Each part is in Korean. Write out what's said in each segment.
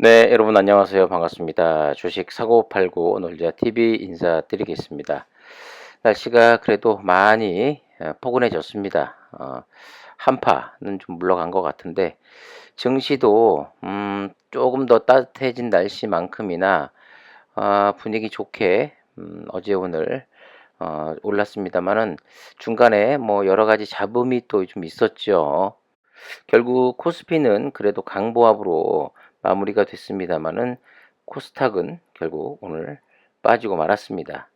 네, 여러분 안녕하세요. 반갑습니다. 주식 사고 팔고 놀자 TV 인사드리겠습니다. 날씨가 그래도 많이 포근해졌습니다. 한파는 좀 물러간 것 같은데 증시도 조금 더 따뜻해진 날씨만큼이나 분위기 좋게 어제 오늘 올랐습니다만은 중간에 뭐 여러 가지 잡음이 또 좀 있었죠. 결국 코스피는 그래도 강보합으로 마무리가 됐습니다마는 코스닥은 결국 오늘 빠지고 말았습니다.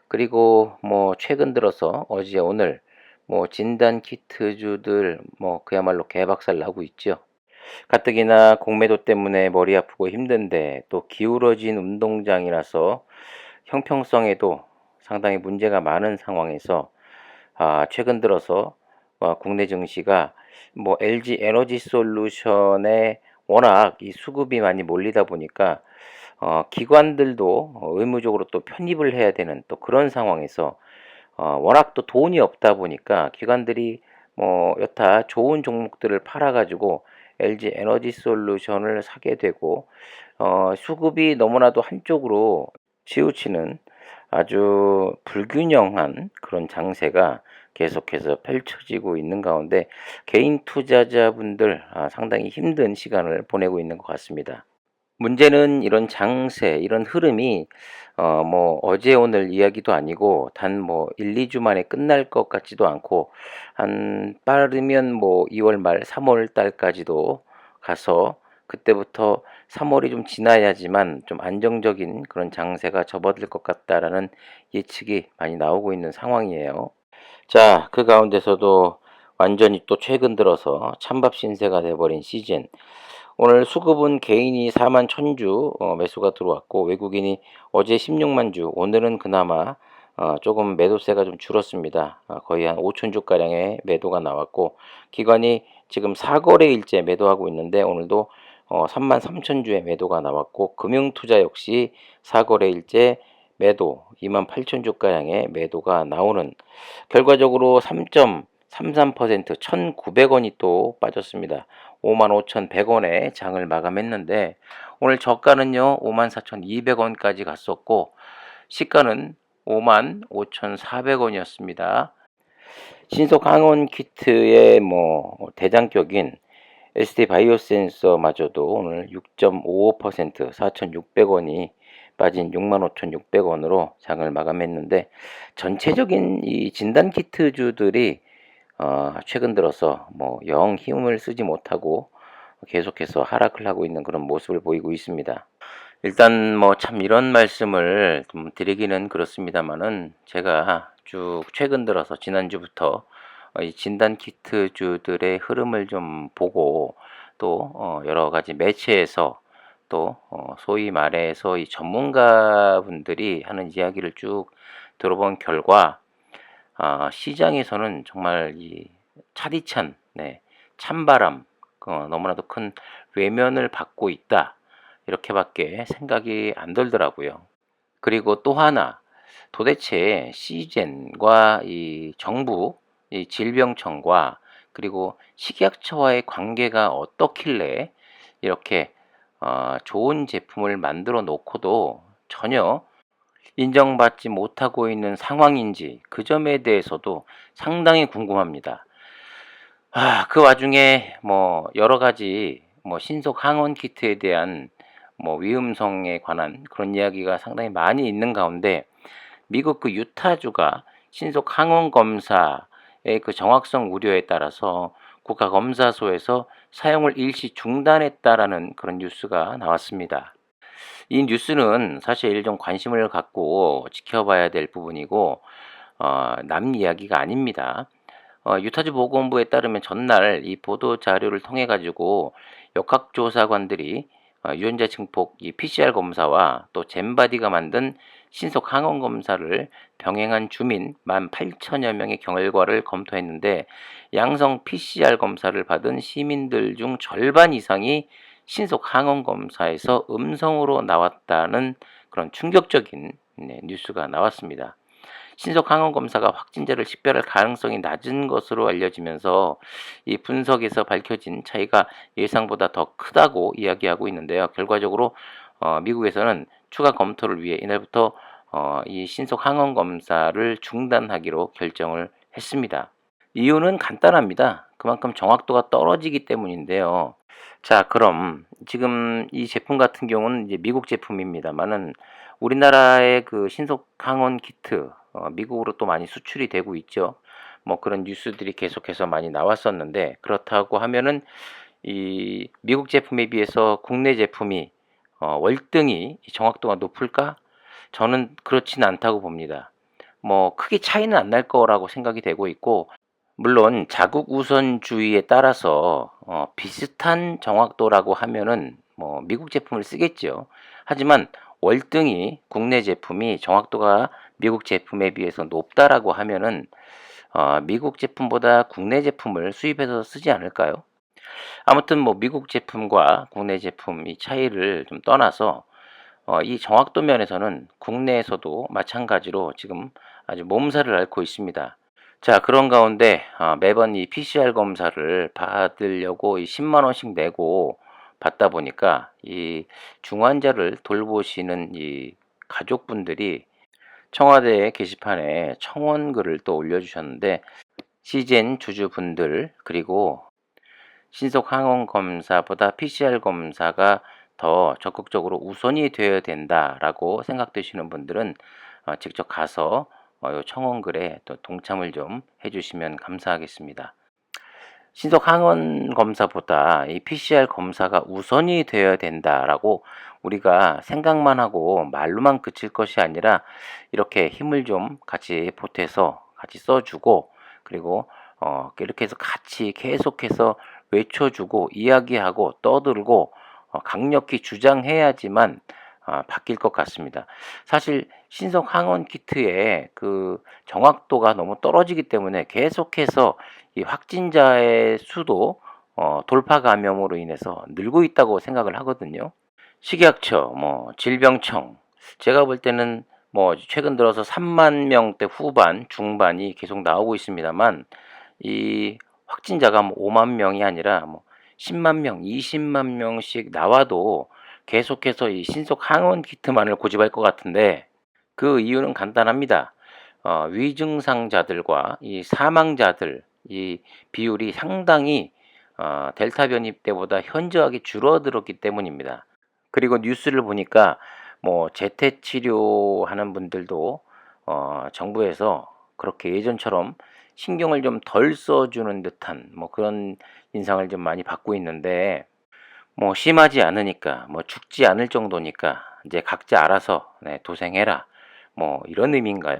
그리고 뭐 최근 들어서 어제 오늘 뭐 진단 키트주들 뭐 그야말로 개박살 나고 있죠. 가뜩이나 공매도 때문에 머리 아프고 힘든데 또 기울어진 운동장이라서 형평성에도 상당히 문제가 많은 상황에서 최근 들어서 국내 증시가 뭐 LG 에너지 솔루션에 워낙 이 수급이 많이 몰리다 보니까 기관들도 의무적으로 또 편입을 해야 되는 또 그런 상황에서 워낙 또 돈이 없다 보니까 기관들이 뭐 여타 좋은 종목들을 팔아가지고 LG 에너지 솔루션을 사게 되고 수급이 너무나도 한쪽으로 치우치는 아주 불균형한 그런 장세가 계속해서 펼쳐지고 있는 가운데 개인 투자자분들 상당히 힘든 시간을 보내고 있는 것 같습니다. 문제는 이런 장세, 이런 흐름이 뭐 어제 오늘 이야기도 아니고 단 뭐 1-2주 만에 끝날 것 같지도 않고 한 빠르면 뭐 2월 말 3월 달까지도 가서 그때부터 3월이 좀 지나야지만 좀 안정적인 그런 장세가 접어들 것 같다라는 예측이 많이 나오고 있는 상황이에요. 자, 그 가운데서도 완전히 또 최근 들어서 찬밥 신세가 돼버린 시즌. 오늘 수급은 개인이 4만 1,000주 매수가 들어왔고 외국인이 어제 16만 주, 오늘은 그나마 조금 매도세가 좀 줄었습니다. 거의 한 5천 주가량의 매도가 나왔고 기관이 지금 4거래일째 매도하고 있는데 오늘도 3만 3천 주의 매도가 나왔고 금융투자 역시 4거래일째 매도 2만 8천 주가량의 매도가 나오는 결과적으로 3.33% 1,900원이 또 빠졌습니다. 55,100원에 장을 마감했는데 오늘 저가는요 54,200원까지 갔었고 시가는 55,400원이었습니다. 신속 항원 키트의 뭐 대장격인 ST 바이오센서마저도 오늘 6.55% 4,600원이 빠진 65,600원으로 장을 마감했는데 전체적인 이 진단 키트주들이 최근 들어서 뭐 영 힘을 쓰지 못하고 계속해서 하락을 하고 있는 그런 모습을 보이고 있습니다. 일단 뭐 참 이런 말씀을 좀 드리기는 그렇습니다만은 제가 쭉 최근 들어서 지난주부터 이 진단 키트주들의 흐름을 좀 보고 또 여러 가지 매체에서 또 소위 말해서 이 전문가분들이 하는 이야기를 쭉 들어본 결과 시장에서는 정말 이 차디찬 찬바람 너무나도 큰 외면을 받고 있다. 이렇게밖에 생각이 안 들더라고요. 그리고 또 하나 도대체 시젠과 이 정부 이 질병청과 그리고 식약처와의 관계가 어떻길래 이렇게 좋은 제품을 만들어 놓고도 전혀 인정받지 못하고 있는 상황인지 그 점에 대해서도 상당히 궁금합니다. 그 와중에 뭐 여러 가지 뭐 신속 항원 키트에 대한 뭐 위험성에 관한 그런 이야기가 상당히 많이 있는 가운데 미국 그 유타주가 신속 항원 검사의 그 정확성 우려에 따라서 국가검사소에서 사용을 일시 중단했다라는 그런 뉴스가 나왔습니다. 이 뉴스는 사실 좀 관심을 갖고 지켜봐야 될 부분이고 남 이야기가 아닙니다. 유타주 보건부에 따르면 전날 이 보도 자료를 통해 가지고 역학조사관들이 유전자 증폭 이 PCR 검사와 또 젠바디가 만든 신속 항원 검사를 병행한 주민 18,000여 명의 결과를 검토했는데 양성 PCR 검사를 받은 시민들 중 절반 이상이 신속 항원 검사에서 음성으로 나왔다는 그런 충격적인 뉴스가 나왔습니다. 신속 항원 검사가 확진자를 식별할 가능성이 낮은 것으로 알려지면서 이 분석에서 밝혀진 차이가 예상보다 더 크다고 이야기하고 있는데요. 결과적으로 미국에서는 추가 검토를 위해 이날부터 이 신속 항원 검사를 중단하기로 결정을 했습니다. 이유는 간단합니다. 그만큼 정확도가 떨어지기 때문인데요. 자, 그럼 지금 이 제품 같은 경우는 이제 미국 제품입니다만은 우리나라의 그 신속 항원 키트 미국으로 또 많이 수출이 되고 있죠. 뭐 그런 뉴스들이 계속해서 많이 나왔었는데, 그렇다고 하면은 이 미국 제품에 비해서 국내 제품이 월등히 정확도가 높을까? 저는 그렇지는 않다고 봅니다. 뭐 크게 차이는 안 날 거라고 생각이 되고 있고, 물론 자국 우선주의에 따라서 비슷한 정확도라고 하면은 뭐 미국 제품을 쓰겠죠. 하지만 월등히 국내 제품이 정확도가 미국 제품에 비해서 높다라고 하면은 미국 제품보다 국내 제품을 수입해서 쓰지 않을까요? 아무튼 뭐 미국 제품과 국내 제품 이 차이를 좀 떠나서 이 정확도 면에서는 국내에서도 마찬가지로 지금 아주 몸살을 앓고 있습니다. 자, 그런 가운데 매번 이 PCR 검사를 받으려고 이 10만 원씩 내고 받다 보니까 이 중환자를 돌보시는 이 가족분들이 청와대 게시판에 청원글을 또 올려주셨는데, 시젠 주주분들 그리고 신속 항원 검사보다 PCR 검사가 더 적극적으로 우선이 되어야 된다라고 생각되시는 분들은 직접 가서 요 청원글에 또 동참을 좀 해주시면 감사하겠습니다. 신속 항원 검사보다 이 PCR 검사가 우선이 되어야 된다라고 우리가 생각만 하고 말로만 그칠 것이 아니라 이렇게 힘을 좀 같이 보태서 같이 써주고, 그리고 이렇게 해서 같이 계속해서 외쳐주고 이야기하고 떠들고 강력히 주장해야지만 바뀔 것 같습니다. 사실 신속 항원 키트의 그 정확도가 너무 떨어지기 때문에 계속해서 이 확진자의 수도 돌파 감염으로 인해서 늘고 있다고 생각을 하거든요. 식약처, 뭐 질병청, 제가 볼 때는 뭐 최근 들어서 3만 명대 후반, 중반이 계속 나오고 있습니다만, 이 확진자가 뭐 5만 명이 아니라 뭐 10만 명, 20만 명씩 나와도 계속해서 이 신속 항원 키트만을 고집할 것 같은데, 그 이유는 간단합니다. 위증상자들과 이 사망자들 이 비율이 상당히 델타 변이 때보다 현저하게 줄어들었기 때문입니다. 그리고 뉴스를 보니까 뭐 재택 치료하는 분들도 정부에서 그렇게 예전처럼 신경을 좀 덜 써주는 듯한 뭐 그런 인상을 좀 많이 받고 있는데, 뭐 심하지 않으니까 뭐 죽지 않을 정도니까 이제 각자 알아서 도생해라, 뭐 이런 의미인가요?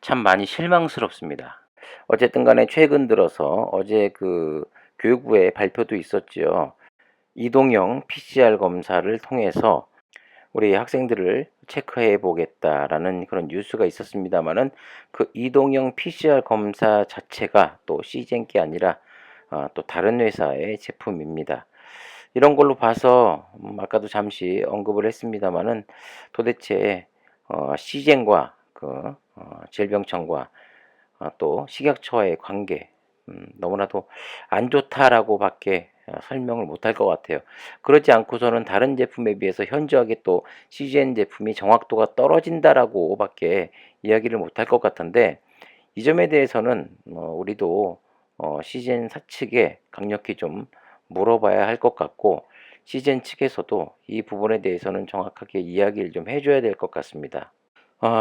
참 많이 실망스럽습니다. 어쨌든 간에 최근 들어서 어제 그 교육부의 발표도 있었지요. 이동형 PCR 검사를 통해서 우리 학생들을 체크해 보겠다라는 그런 뉴스가 있었습니다만은, 그 이동형 PCR 검사 자체가 또 시젠 게 아니라 또 다른 회사의 제품입니다. 이런 걸로 봐서 아까도 잠시 언급을 했습니다마는, 도대체 시젠과 그 질병청과 또 식약처의 관계, 너무나도 안 좋다라고밖에 설명을 못할 것 같아요. 그렇지 않고서는 다른 제품에 비해서 현저하게 또 CGN 제품이 정확도가 떨어진다라고밖에 이야기를 못할 것 같은데, 이 점에 대해서는 우리도 CGN 사측에 강력히 좀 물어봐야 할 것 같고, CGN 측에서도 이 부분에 대해서는 정확하게 이야기를 좀 해줘야 될 것 같습니다.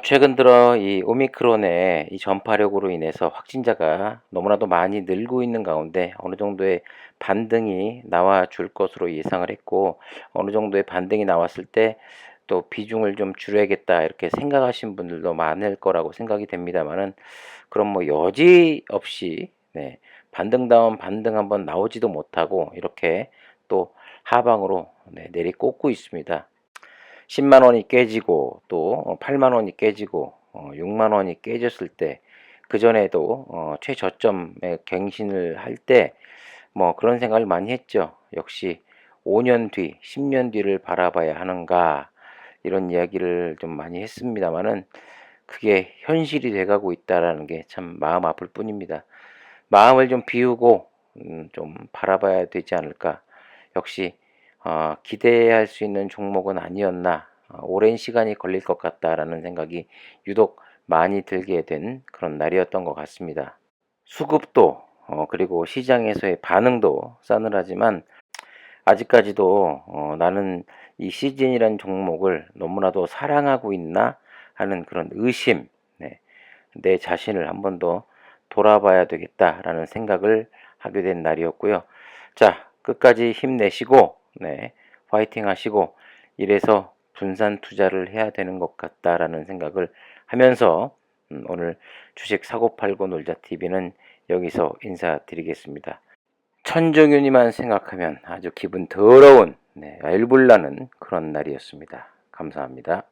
최근 들어 이 오미크론의 이 전파력으로 인해서 확진자가 너무나도 많이 늘고 있는 가운데 어느 정도의 반등이 나와 줄 것으로 예상을 했고, 어느 정도의 반등이 나왔을 때 또 비중을 좀 줄여야겠다 이렇게 생각하신 분들도 많을 거라고 생각이 됩니다만은, 그럼 뭐 여지없이 반등 다음 반등 한번 나오지도 못하고 이렇게 또 하방으로 내리꽂고 있습니다. 10만 원이 깨지고 또 8만 원이 깨지고 6만 원이 깨졌을 때, 그전에도 최저점에 갱신을 할 때 뭐 그런 생각을 많이 했죠. 역시 5년 뒤, 10년 뒤를 바라봐야 하는가, 이런 이야기를 좀 많이 했습니다만은, 그게 현실이 돼가고 있다라는 게 참 마음 아플 뿐입니다. 마음을 좀 비우고 좀 바라봐야 되지 않을까. 역시 기대할 수 있는 종목은 아니었나. 오랜 시간이 걸릴 것 같다라는 생각이 유독 많이 들게 된 그런 날이었던 것 같습니다. 수급도 그리고 시장에서의 반응도 싸늘하지만 아직까지도 나는 이 시즌이라는 종목을 너무나도 사랑하고 있나 하는 그런 의심, 네. 내 자신을 한 번 더 돌아봐야 되겠다라는 생각을 하게 된 날이었고요. 자, 끝까지 힘내시고, 네, 화이팅 하시고, 이래서 분산 투자를 해야 되는 것 같다라는 생각을 하면서 오늘 주식 사고 팔고 놀자 TV는 여기서 인사드리겠습니다. 천정윤이만 생각하면 아주 기분 더러운, 네, 알불나는 그런 날이었습니다. 감사합니다.